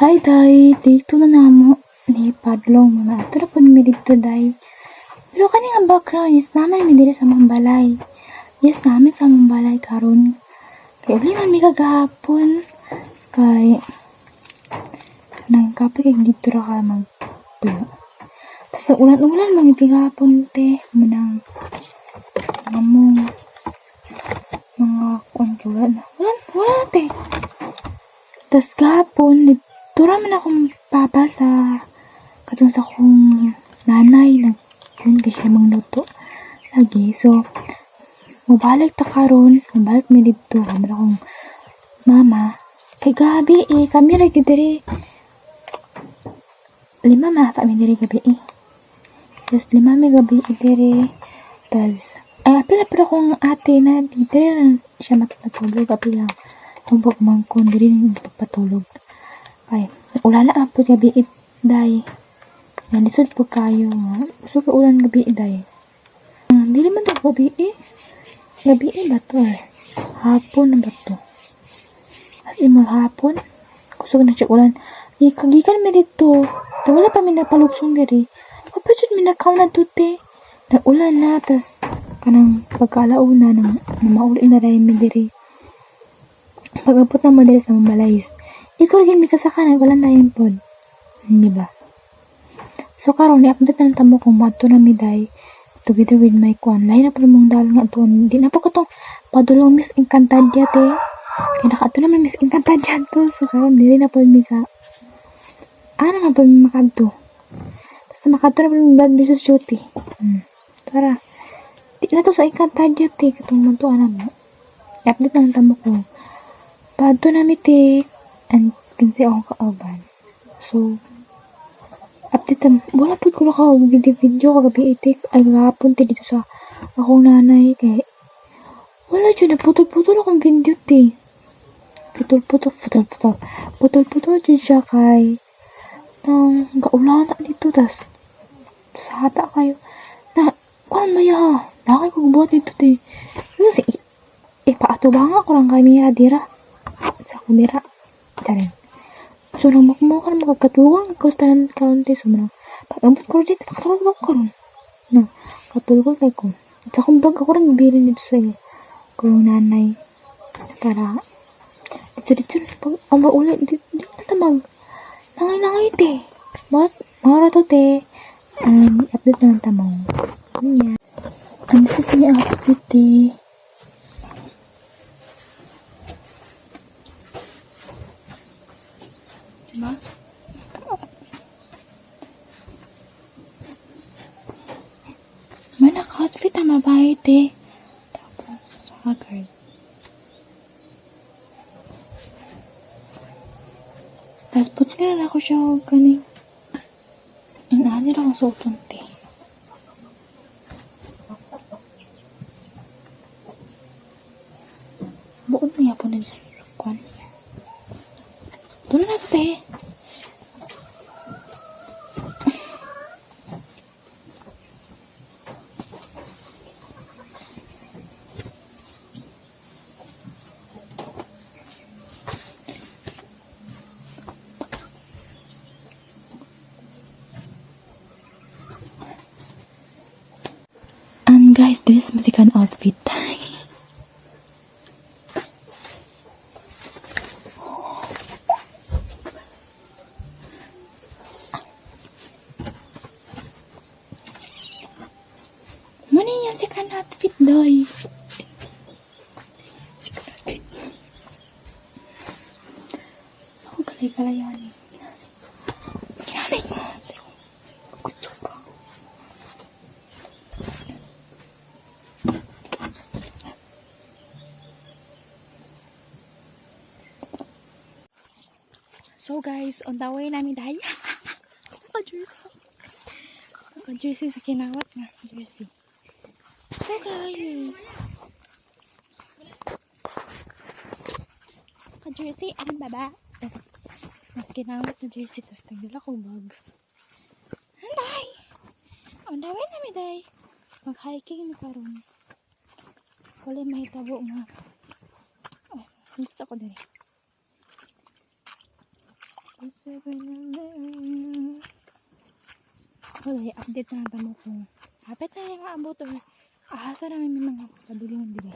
Hi day, dito na namo ni Padlong mga ato na po mi dito day. Pero kani nga background is naman mi diri sa Mambalay. Yes, namin sa Mambalay karon. Kay uli man mi kagahapon kay nang kapit kay dito ra ka magtuyo. Tas ulan-ulan mga tigahapon te manang among mga kuan wala te. Tas gahapon dito man akong papa sa katong sa akong nanay yun kasi siya mangluto lagi. So mabalik mi dito kami akong mama kay gabi kami lagi diri 5 na kami diri gabi tas 5 mi gabi diri tas apil akong ate na dito siya matutulog apil lang tumbok man ko diri patulog kay ulan na po gabi day nanisod po kayo so ka ulan gabi day dili man to gabi ba to hapon na ba to at imol hapon kusog na siya ulan kagikan mi dito wala pa mi napalugsong diri kapag mi nakaw na tute na ulan na tas kanang pagkalauna nang mauli na rin mi diri pag-abot na mo diri sa Mambalay ikaw rin mi kasakanan wala na yung pod di ba so karon i-update na tamo kung maadto na mi day together with my kwan lain na po mong dal nga aton di na po ko tong padulong Miss Encantadia te kaya nakaato naman Miss Encantadia to so karon diri na po mi ka na po mi makadto basta makadto na po mi Blood versus Duty tara di na to sa Encantadia te katong mantuan na mo i-update na tamo ko paadto na mi te and kinsa akong kauban so update wala po ko naka video kagabi itik ay gahapon te dito sa akong nanay kay wala dyan na putol akong video te putol dyan siya kay nang gaulan na dito tas sa hata kayo na kuan maya nakay ko buhat dito te kasi ipaatubanga ko lang kay Mira dira sa kumira charin so nang makumukan magkatulungan kastanan karon te so man pag-ambot ko dito pakatulog ako karon na katulog kay ko at sa kumbag ako rin bilin dito sa kung nanay para dito pag amba ulit dito na mag nangay te mara to te update na lang tamo yeah. And this is my outfit te diba? May naka-outfit na mabait eh. Tapos, haggard. Tapos, puti na ako siya o kaning. Inahanir ako sa utunti. Buod niya po nagsusukan. Doon na ito, te. And guys, this is my second outfit. Mana yung second outfit doy? Second outfit. Ako kalay yan eh. Kinanay mo. Sa'yo. Kutsura. So guys, on the way namin dahil jersey sa kinawat na jersey. So guys, jersey ang baba. Kinawat na jersey tas nagdala ko bag. Anday! On the way namin dahil mag-hiking na karon. Wala mahitabo nga. Ay, gusto ko dali. Wala, update na natin mo kung kapit na yung abot o asa namin mga kadulingan dili.